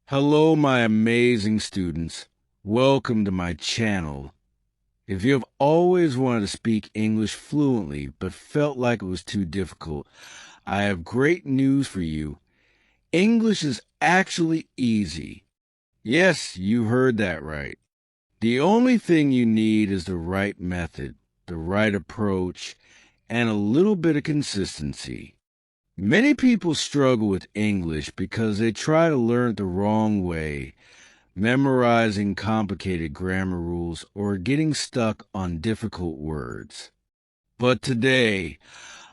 Hello, my amazing students. Welcome to my channel. If you have always wanted to speak English fluently but felt like it was too difficult, I have great news for you. English is actually easy. Yes, you heard that right. The only thing you need is the right method, the right approach, and a little bit of consistency. Many people struggle with English because they try to learn it the wrong way, memorizing complicated grammar rules, or getting stuck on difficult words. But today,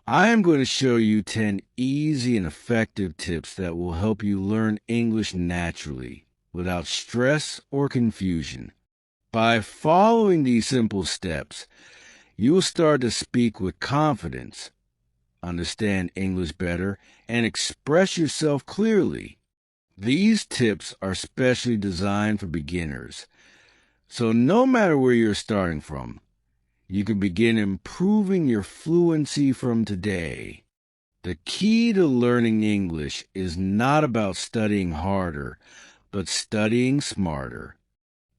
I am going to show you 10 easy and effective tips that will help you learn English naturally, without stress or confusion. By following these simple steps, you will start to speak with confidence, understand English better, and express yourself clearly. These tips are specially designed for beginners, so no matter where you're starting from, you can begin improving your fluency from today. The key to learning English is not about studying harder, but studying smarter.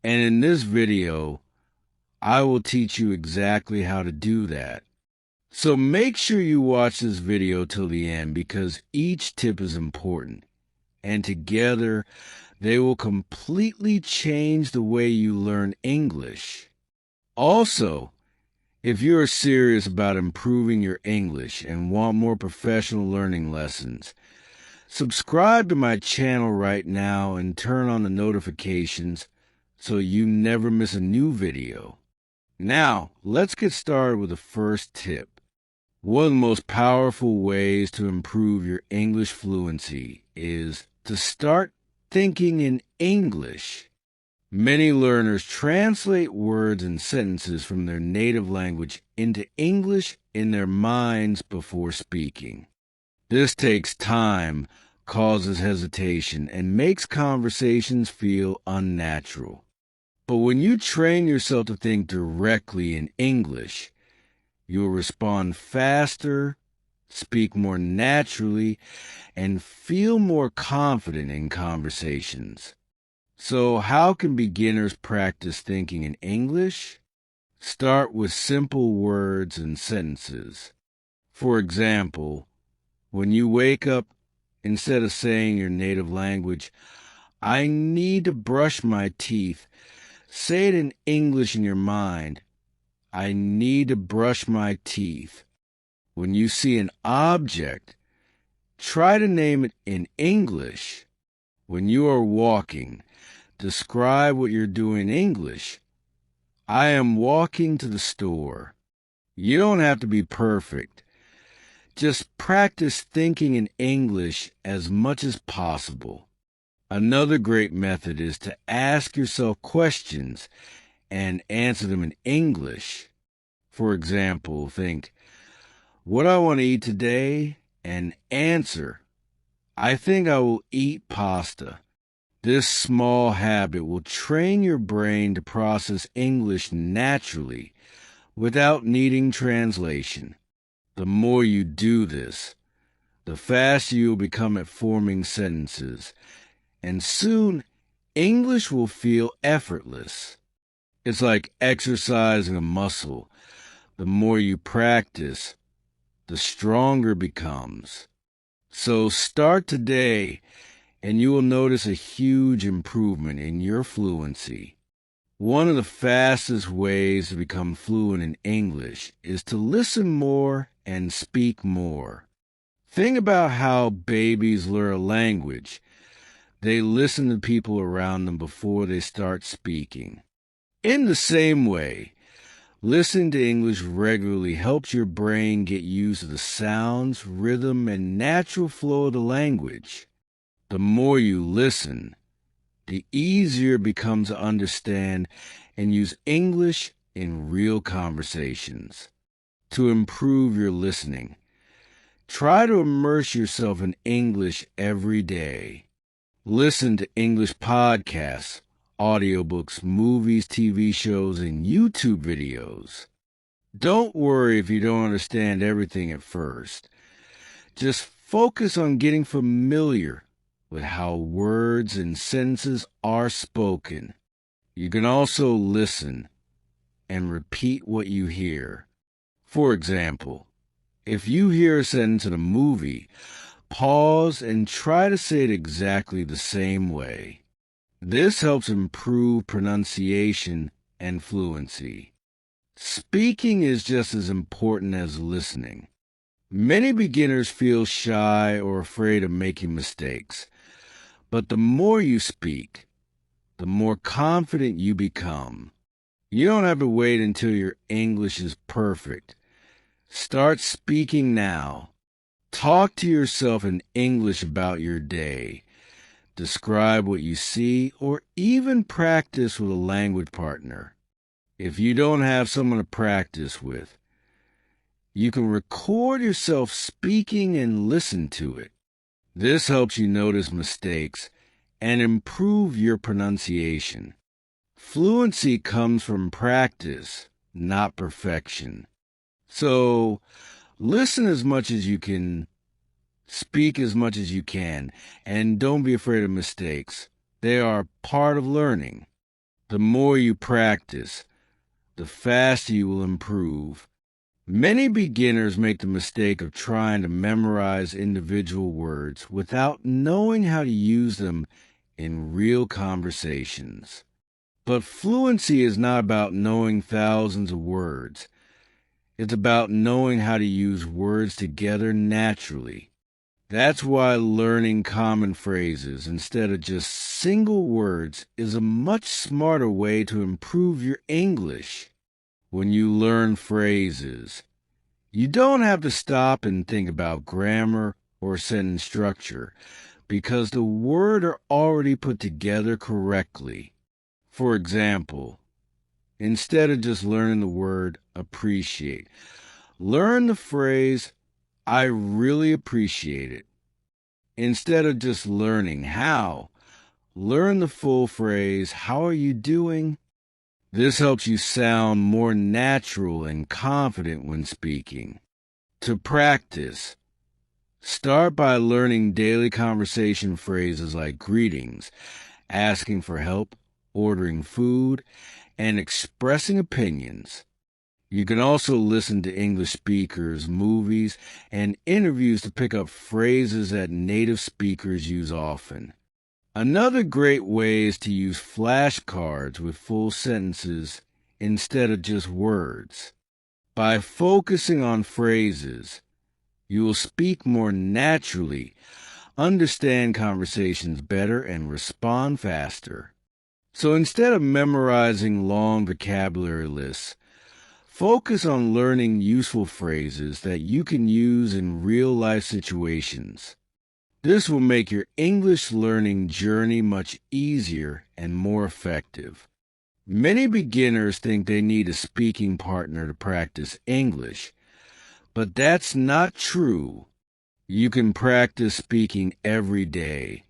And in this video, I will teach you exactly how to do that. So make sure you watch this video till the end because each tip is important, and together they will completely change the way you learn English. Also, if you are serious about improving your English and want more professional learning lessons, subscribe to my channel right now and turn on the notifications so you never miss a new video. Now, let's get started with the first tip. One of the most powerful ways to improve your English fluency is to start thinking in English. Many learners translate words and sentences from their native language into English in their minds before speaking. This takes time, causes hesitation, and makes conversations feel unnatural. But when you train yourself to think directly in English, you'll respond faster, speak more naturally, and feel more confident in conversations. So how can beginners practice thinking in English? Start with simple words and sentences. For example, when you wake up, instead of saying your native language, "I need to brush my teeth," say it in English in your mind. "I need to brush my teeth." When you see an object, try to name it in English. When you are walking, describe what you're doing in English. "I am walking to the store." You don't have to be perfect. Just practice thinking in English as much as possible. Another great method is to ask yourself questions and answer them in English. For example, think, "What do I want to eat today?" and answer, "I think I will eat pasta." This small habit will train your brain to process English naturally without needing translation. The more you do this, the faster you'll become at forming sentences, and soon English will feel effortless. It's like exercising a muscle. The more you practice, the stronger it becomes. So start today, and you will notice a huge improvement in your fluency. One of the fastest ways to become fluent in English is to listen more and speak more. Think about how babies learn a language. They listen to people around them before they start speaking. In the same way, listening to English regularly helps your brain get used to the sounds, rhythm, and natural flow of the language. The more you listen, the easier it becomes to understand and use English in real conversations. To improve your listening, try to immerse yourself in English every day. Listen to English podcasts, audiobooks, movies, TV shows, and YouTube videos. Don't worry if you don't understand everything at first. Just focus on getting familiar with how words and sentences are spoken. You can also listen and repeat what you hear. For example, if you hear a sentence in a movie, pause and try to say it exactly the same way. This helps improve pronunciation and fluency. Speaking is just as important as listening. Many beginners feel shy or afraid of making mistakes, but the more you speak, the more confident you become. You don't have to wait until your English is perfect. Start speaking now. Talk to yourself in English about your day. Describe what you see, or even practice with a language partner. If you don't have someone to practice with, you can record yourself speaking and listen to it. This helps you notice mistakes and improve your pronunciation. Fluency comes from practice, not perfection. So, listen as much as you can, speak as much as you can, and don't be afraid of mistakes. They are part of learning. The more you practice, the faster you will improve. Many beginners make the mistake of trying to memorize individual words without knowing how to use them in real conversations. But fluency is not about knowing thousands of words. It's about knowing how to use words together naturally. That's why learning common phrases instead of just single words is a much smarter way to improve your English. When you learn phrases, you don't have to stop and think about grammar or sentence structure because the words are already put together correctly. For example, instead of just learning the word appreciate, learn the phrase, I really appreciate it. Instead of just learning how, learn the full phrase, how are you doing? This helps you sound more natural and confident when speaking. To practice, start by learning daily conversation phrases like greetings, asking for help, ordering food, and expressing opinions. You can also listen to English speakers, movies, and interviews to pick up phrases that native speakers use often. Another great way is to use flashcards with full sentences instead of just words. By focusing on phrases, you will speak more naturally, understand conversations better, and respond faster. So instead of memorizing long vocabulary lists, focus on learning useful phrases that you can use in real-life situations. This will make your English learning journey much easier and more effective. Many beginners think they need a speaking partner to practice English, but that's not true. You can practice speaking every day,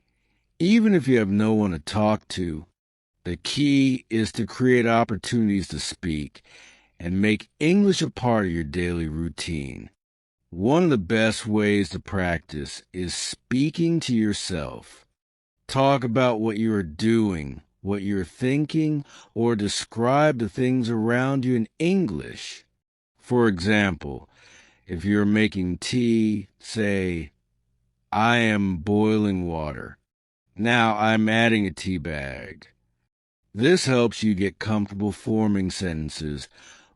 even if you have no one to talk to. The key is to create opportunities to speak and make English a part of your daily routine. One of the best ways to practice is speaking to yourself. Talk about what you are doing, what you're thinking, or describe the things around you in English. For example, if you're making tea, say, I am boiling water. Now I'm adding a tea bag. This helps you get comfortable forming sentences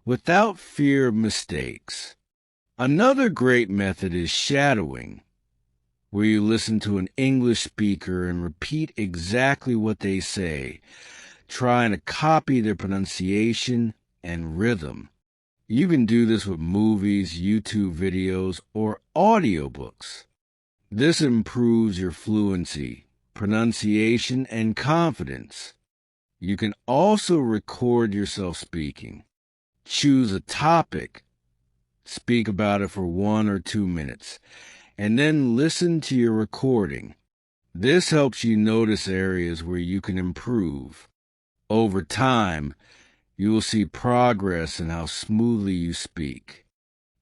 without fear of mistakes. Another great method is shadowing, where you listen to an English speaker and repeat exactly what they say, trying to copy their pronunciation and rhythm. You can do this with movies, YouTube videos, or audiobooks. This improves your fluency, pronunciation, and confidence. You can also record yourself speaking. Choose a topic. Speak about it for 1 or 2 minutes, and then listen to your recording. This helps you notice areas where you can improve. Over time, you will see progress in how smoothly you speak.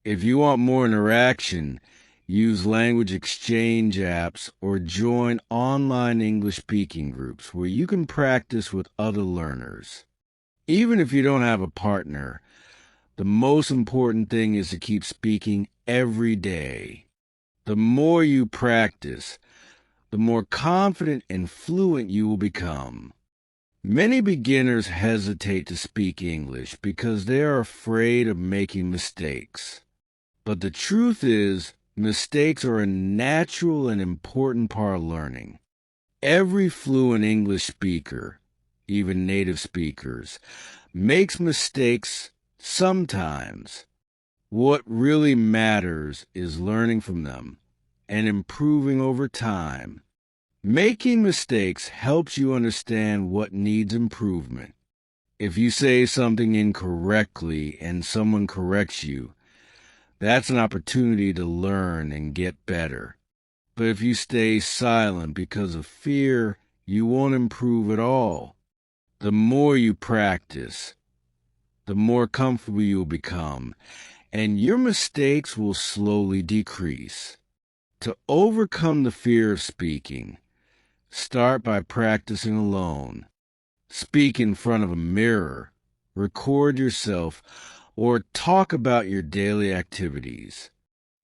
If you want more interaction, Use language exchange apps or join online English speaking groups where you can practice with other learners. Even if you don't have a partner, the most important thing is to keep speaking every day. The more you practice, the more confident and fluent you will become. Many beginners hesitate to speak English because they are afraid of making mistakes. But the truth is, mistakes are a natural and important part of learning. Every fluent English speaker, even native speakers, makes mistakes sometimes. What really matters is learning from them and improving over time. Making mistakes helps you understand what needs improvement. If you say something incorrectly and someone corrects you, that's an opportunity to learn and get better. But if you stay silent because of fear, you won't improve at all. The more you practice, the more comfortable you'll become, and your mistakes will slowly decrease. To overcome the fear of speaking, start by practicing alone. Speak in front of a mirror, record yourself, or talk about your daily activities.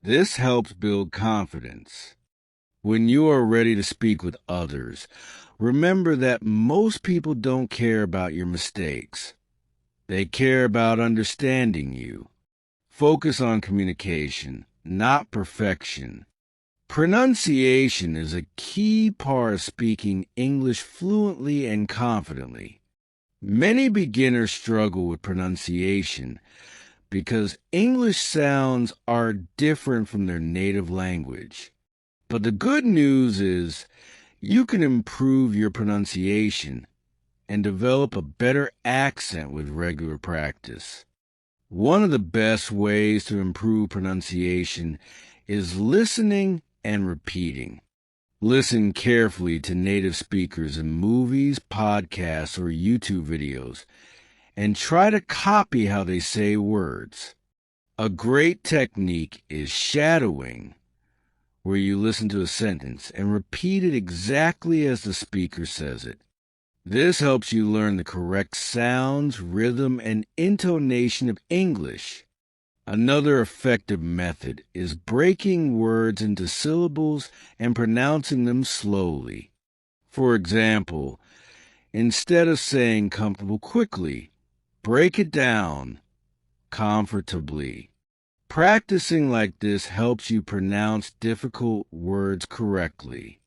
This helps build confidence. When you are ready to speak with others, remember that most people don't care about your mistakes. They care about understanding you. Focus on communication, not perfection. Pronunciation is a key part of speaking English fluently and confidently. Many beginners struggle with pronunciation because English sounds are different from their native language. But the good news is you can improve your pronunciation and develop a better accent with regular practice. One of the best ways to improve pronunciation is listening and repeating. Listen carefully to native speakers in movies, podcasts, or YouTube videos, and try to copy how they say words. A great technique is shadowing, where you listen to a sentence and repeat it exactly as the speaker says it. This helps you learn the correct sounds, rhythm, and intonation of English. Another effective method is breaking words into syllables and pronouncing them slowly. For example, instead of saying comfortable quickly, break it down comfortably. Practicing like this helps you pronounce difficult words correctly.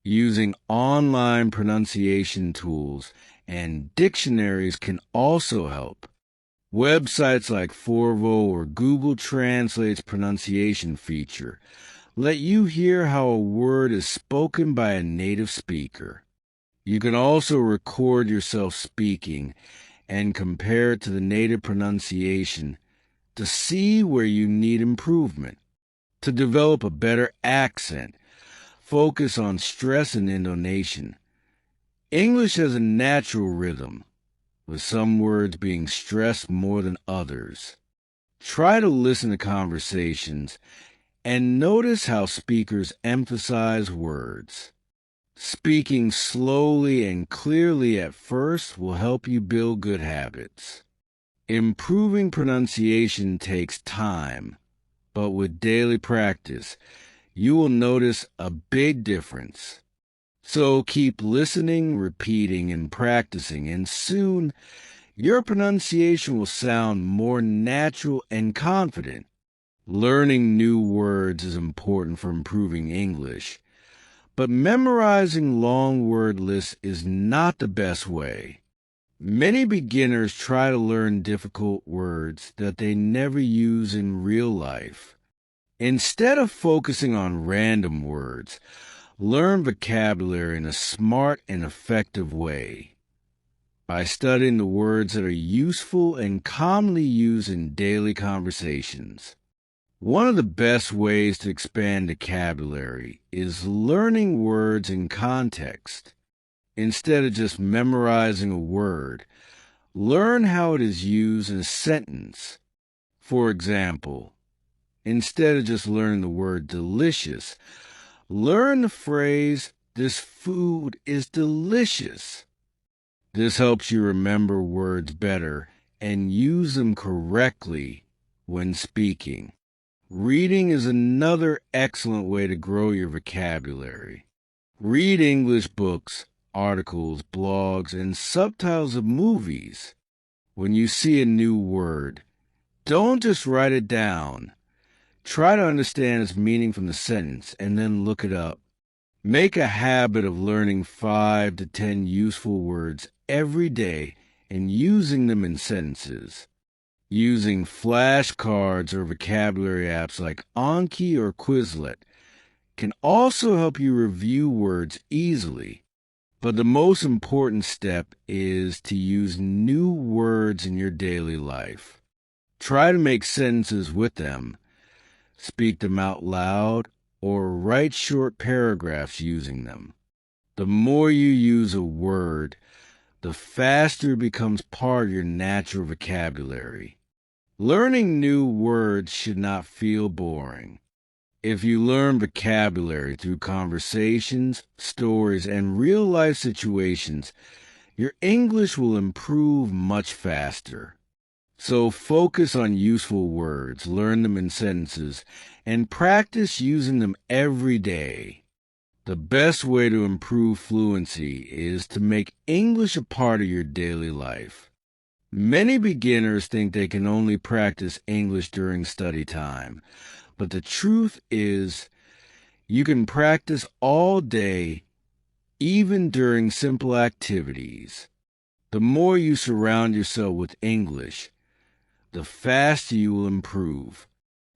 Using online pronunciation tools and dictionaries can also help. Websites like Forvo or Google Translate's pronunciation feature let you hear how a word is spoken by a native speaker. You can also record yourself speaking and compare it to the native pronunciation to see where you need improvement. To develop a better accent, focus on stress and intonation. English has a natural rhythm, with some words being stressed more than others. Try to listen to conversations and notice how speakers emphasize words. Speaking slowly and clearly at first will help you build good habits. Improving pronunciation takes time, but with daily practice, you will notice a big difference. So keep listening, repeating, and practicing, and soon your pronunciation will sound more natural and confident. Learning new words is important for improving English, but memorizing long word lists is not the best way. Many beginners try to learn difficult words that they never use in real life. Instead of focusing on random words, learn vocabulary in a smart and effective way. By studying the words that are useful and commonly used in daily conversations. One of the best ways to expand vocabulary is learning words in context. Instead of just memorizing a word, learn how it is used in a sentence. For example, Instead of just learning the word delicious, learn the phrase, "This food is delicious." This helps you remember words better and use them correctly when speaking. Reading is another excellent way to grow your vocabulary. Read English books, articles, blogs, and subtitles of movies. When you see a new word, don't just write it down. Try to understand its meaning from the sentence and then look it up. Make a habit of learning 5 to 10 useful words every day and using them in sentences. Using flashcards or vocabulary apps like Anki or Quizlet can also help you review words easily. But the most important step is to use new words in your daily life. Try to make sentences with them, speak them out loud, or write short paragraphs using them. The more you use a word, the faster it becomes part of your natural vocabulary. Learning new words should not feel boring. If you learn vocabulary through conversations, stories, and real-life situations, your English will improve much faster. So focus on useful words, learn them in sentences, and practice using them every day. The best way to improve fluency is to make English a part of your daily life. Many beginners think they can only practice English during study time, but the truth is you can practice all day, even during simple activities. The more you surround yourself with English, the faster you will improve.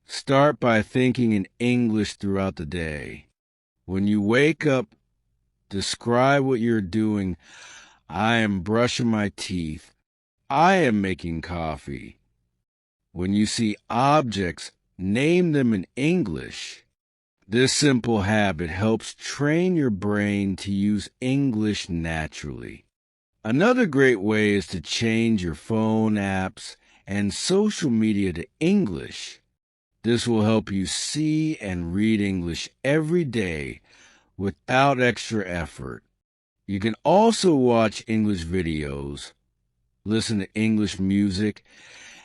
Start by thinking in English throughout the day. When you wake up, describe what you're doing. I am brushing my teeth. I am making coffee. When you see objects, name them in English. This simple habit helps train your brain to use English naturally. Another great way is to change your phone apps and social media to English. This will help you see and read English every day without extra effort. You can also watch English videos, listen to English music,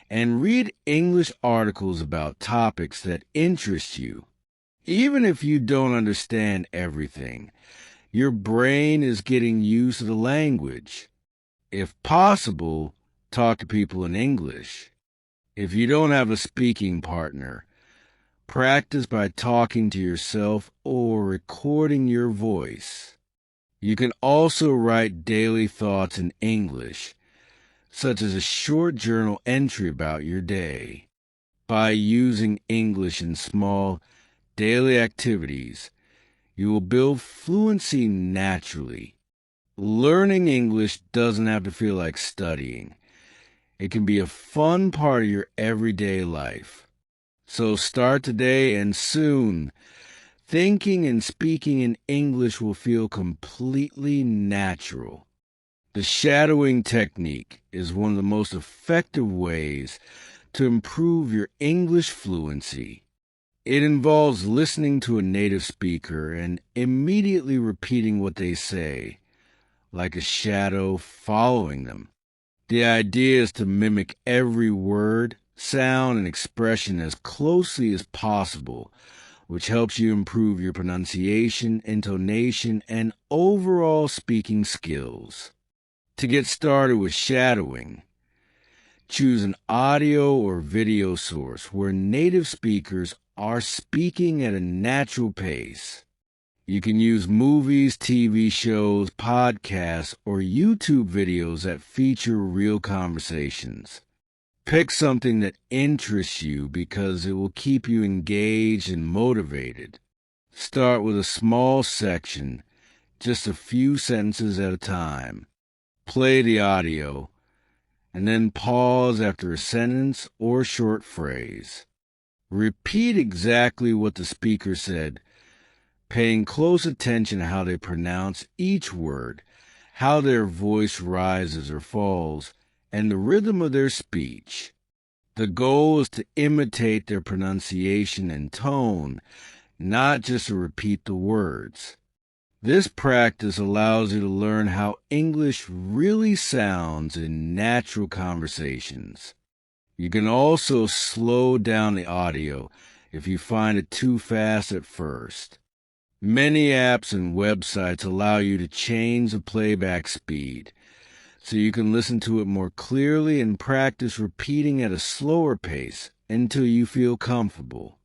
and read English articles about topics that interest you. Even if you don't understand everything, your brain is getting used to the language. If possible, talk to people in English. If you don't have a speaking partner, practice by talking to yourself or recording your voice. You can also write daily thoughts in English, such as a short journal entry about your day. By using English in small, daily activities, you will build fluency naturally. Learning English doesn't have to feel like studying. It can be a fun part of your everyday life. So start today, and soon, thinking and speaking in English will feel completely natural. The shadowing technique is one of the most effective ways to improve your English fluency. It involves listening to a native speaker and immediately repeating what they say, like a shadow following them. The idea is to mimic every word, sound, and expression as closely as possible, which helps you improve your pronunciation, intonation, and overall speaking skills. To get started with shadowing, choose an audio or video source where native speakers are speaking at a natural pace. You can use movies, TV shows, podcasts, or YouTube videos that feature real conversations. Pick something that interests you because it will keep you engaged and motivated. Start with a small section, just a few sentences at a time. Play the audio, and then pause after a sentence or short phrase. Repeat exactly what the speaker said, paying close attention to how they pronounce each word, how their voice rises or falls, and the rhythm of their speech. The goal is to imitate their pronunciation and tone, not just to repeat the words. This practice allows you to learn how English really sounds in natural conversations. You can also slow down the audio if you find it too fast at first. Many apps and websites allow you to change the playback speed, so you can listen to it more clearly and practice repeating at a slower pace until you feel comfortable.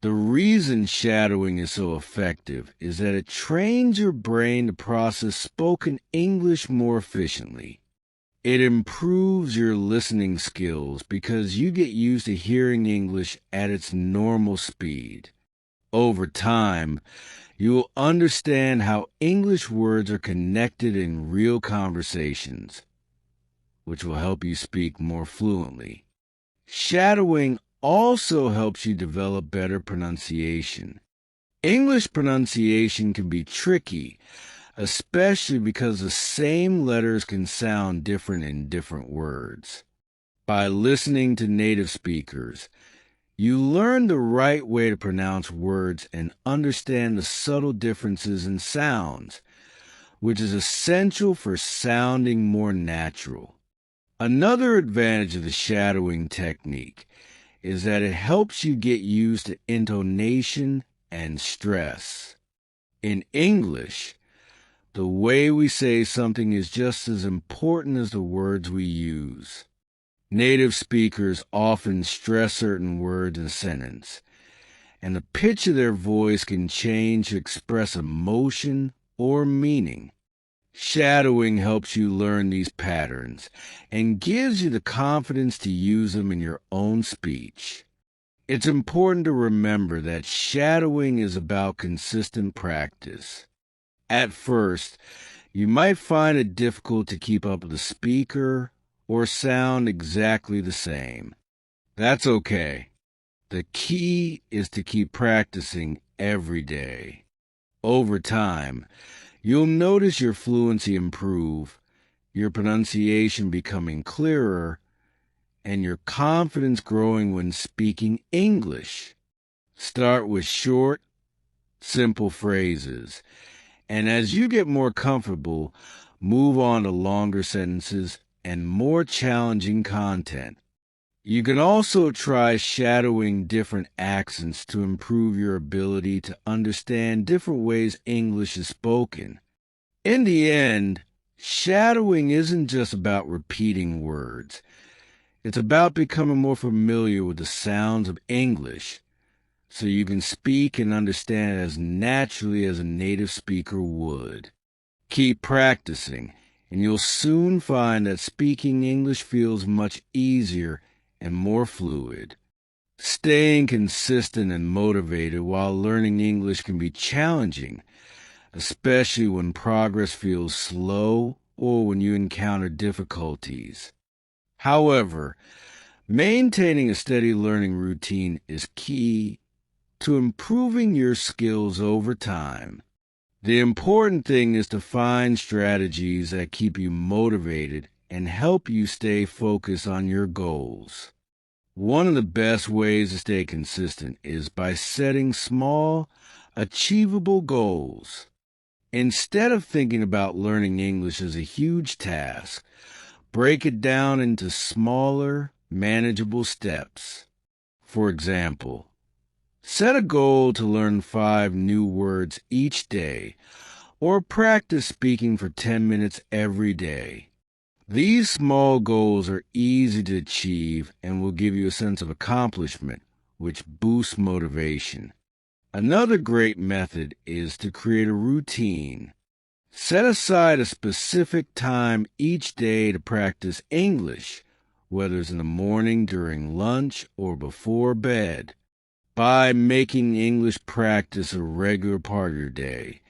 The reason shadowing is so effective is that it trains your brain to process spoken English more efficiently. It improves your listening skills because you get used to hearing English at its normal speed. Over time, you will understand how English words are connected in real conversations, which will help you speak more fluently. Shadowing also helps you develop better pronunciation. English pronunciation can be tricky, especially because the same letters can sound different in different words. By listening to native speakers, you learn the right way to pronounce words and understand the subtle differences in sounds, which is essential for sounding more natural. Another advantage of the shadowing technique is that it helps you get used to intonation and stress. In English, the way we say something is just as important as the words we use. Native speakers often stress certain words in a sentence, and the pitch of their voice can change to express emotion or meaning. Shadowing helps you learn these patterns and gives you the confidence to use them in your own speech. It's important to remember that shadowing is about consistent practice. At first, you might find it difficult to keep up with the speaker or sound exactly the same. That's okay. The key is to keep practicing every day. Over time, you'll notice your fluency improve, your pronunciation becoming clearer, and your confidence growing when speaking English. Start with short, simple phrases, and as you get more comfortable, move on to longer sentences and more challenging content. You can also try shadowing different accents to improve your ability to understand different ways English is spoken. In the end, shadowing isn't just about repeating words. It's about becoming more familiar with the sounds of English so you can speak and understand as naturally as a native speaker would. Keep practicing, and you'll soon find that speaking English feels much easier and more fluid. Staying consistent and motivated while learning English can be challenging, especially when progress feels slow or when you encounter difficulties. However, maintaining a steady learning routine is key to improving your skills over time. The important thing is to find strategies that keep you motivated and help you stay focused on your goals. One of the best ways to stay consistent is by setting small, achievable goals. Instead of thinking about learning English as a huge task, break it down into smaller, manageable steps. For example, set a goal to learn 5 new words each day, or practice speaking for 10 minutes every day. These small goals are easy to achieve and will give you a sense of accomplishment, which boosts motivation. Another great method is to create a routine. Set aside a specific time each day to practice English, whether it's in the morning, during lunch, or before bed. By making English practice a regular part of your day,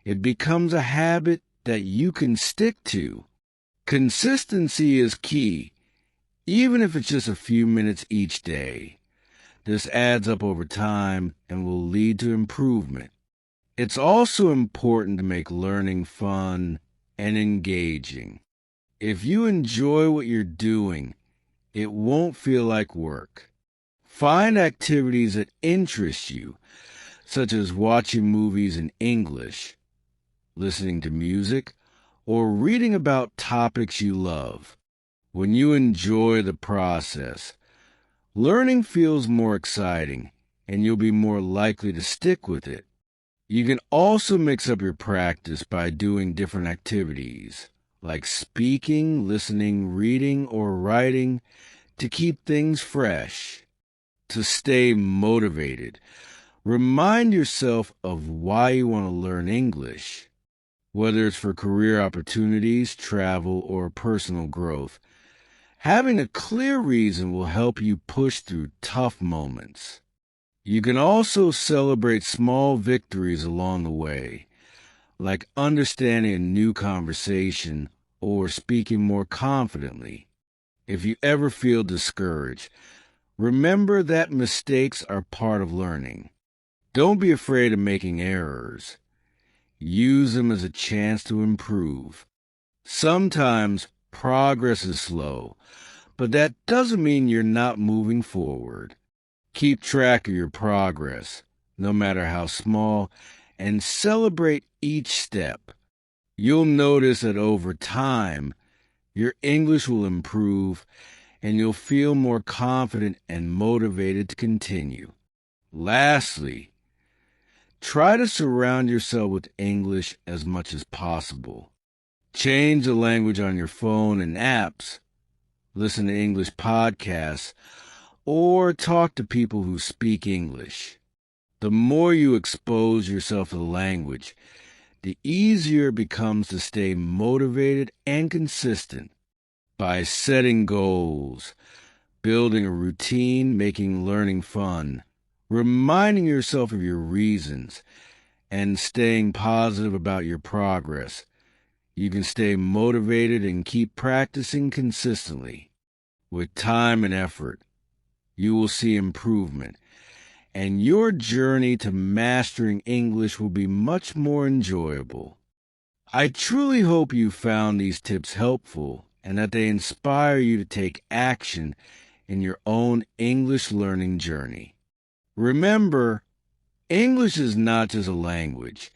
it becomes a habit that you can stick to. Consistency is key, even if it's just a few minutes each day. This adds up over time and will lead to improvement. It's also important to make learning fun and engaging. If you enjoy what you're doing It won't feel like work. Find activities that interest you, such as watching movies in English, listening to music, or reading about topics you love. When you enjoy the process, learning feels more exciting, and you'll be more likely to stick with it. You can also mix up your practice by doing different activities, like speaking, listening, reading, or writing, to keep things fresh. To stay motivated, remind yourself of why you want to learn English. Whether it's for career opportunities, travel, or personal growth, having a clear reason will help you push through tough moments. You can also celebrate small victories along the way, like understanding a new conversation or speaking more confidently. If you ever feel discouraged, remember that mistakes are part of learning. Don't be afraid of making errors. Use them as a chance to improve. Sometimes progress is slow, but that doesn't mean you're not moving forward. Keep track of your progress, no matter how small, and celebrate each step. You'll notice that over time, your English will improve and you'll feel more confident and motivated to continue. Lastly, try to surround yourself with English as much as possible. Change the language on your phone and apps, listen to English podcasts, or talk to people who speak English. The more you expose yourself to the language, the easier it becomes to stay motivated and consistent. By setting goals, building a routine, making learning fun, reminding yourself of your reasons, and staying positive about your progress, you can stay motivated and keep practicing consistently. With time and effort, you will see improvement, and your journey to mastering English will be much more enjoyable. I truly hope you found these tips helpful and that they inspire you to take action in your own English learning journey. Remember, English is not just a language.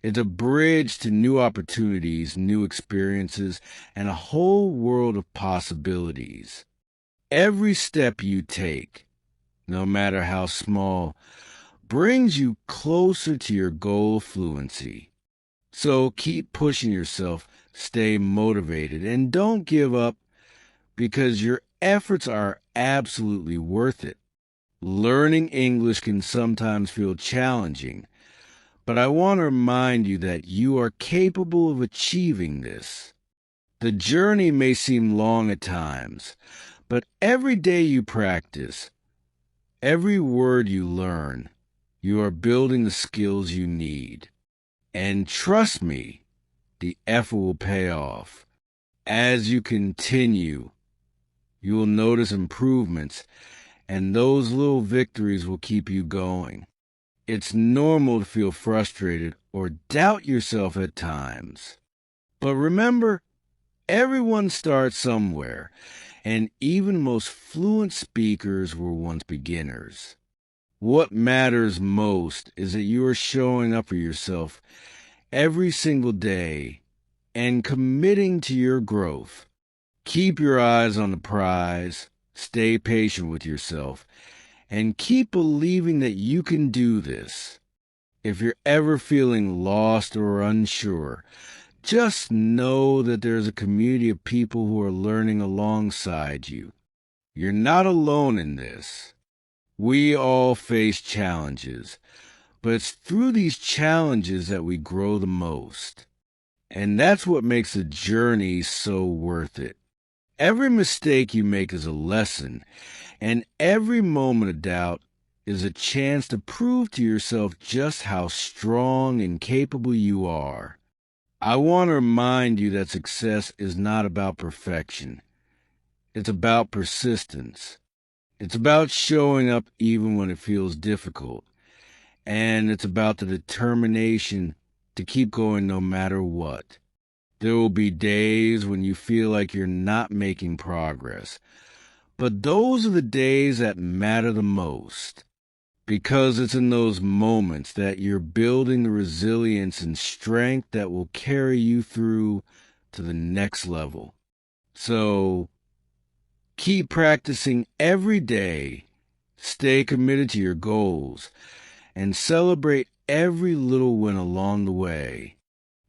It's a bridge to new opportunities, new experiences, and a whole world of possibilities. Every step you take, no matter how small, brings you closer to your goal of fluency. So keep pushing yourself, stay motivated, and don't give up because your efforts are absolutely worth it. Learning English can sometimes feel challenging, but I want to remind you that you are capable of achieving this. The journey may seem long at times, but every day you practice, every word you learn, you are building the skills you need. And trust me, the effort will pay off. As you continue, you will notice improvements, and those little victories will keep you going. It's normal to feel frustrated or doubt yourself at times. But remember, everyone starts somewhere, and even most fluent speakers were once beginners. What matters most is that you are showing up for yourself every single day and committing to your growth. Keep your eyes on the prize, stay patient with yourself, and keep believing that you can do this. If you're ever feeling lost or unsure, just know that there's a community of people who are learning alongside you. You're not alone in this. We all face challenges, but it's through these challenges that we grow the most. And that's what makes the journey so worth it. Every mistake you make is a lesson, and every moment of doubt is a chance to prove to yourself just how strong and capable you are. I want to remind you that success is not about perfection. It's about persistence. It's about showing up even when it feels difficult. And it's about the determination to keep going no matter what. There will be days when you feel like you're not making progress, But those are the days that matter the most, because it's in those moments that you're building the resilience and strength that will carry you through to the next level. So keep practicing every day, stay committed to your goals, and celebrate every little win along the way.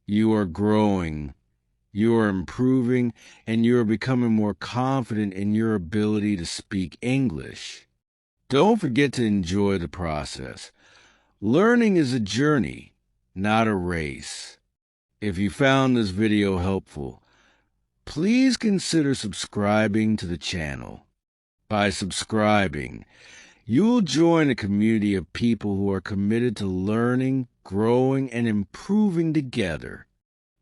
You are growing, you are improving, and you are becoming more confident in your ability to speak English. Don't forget to enjoy the process. Learning is a journey, not a race. If you found this video helpful, please consider subscribing to the channel. By subscribing, you will join a community of people who are committed to learning, growing, and improving together.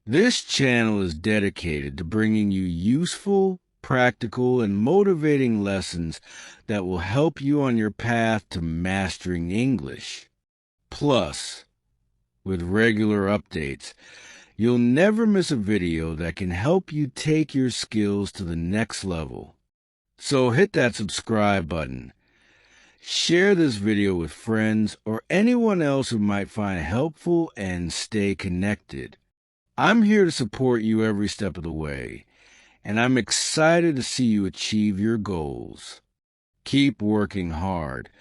This channel is dedicated to bringing you useful, practical, and motivating lessons that will help you on your path to mastering English. Plus, with regular updates, you'll never miss a video that can help you take your skills to the next level. So hit that subscribe button. Share this video with friends or anyone else who might find it helpful, and stay connected. I'm here to support you every step of the way, and I'm excited to see you achieve your goals. Keep working hard,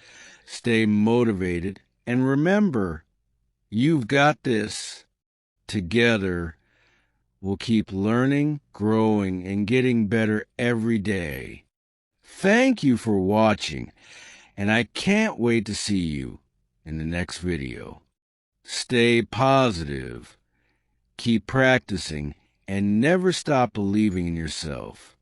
stay motivated, and remember, you've got this. Together, we'll keep learning, growing, and getting better every day. Thank you for watching, and I can't wait to see you in the next video. Stay positive, keep practicing, and never stop believing in yourself.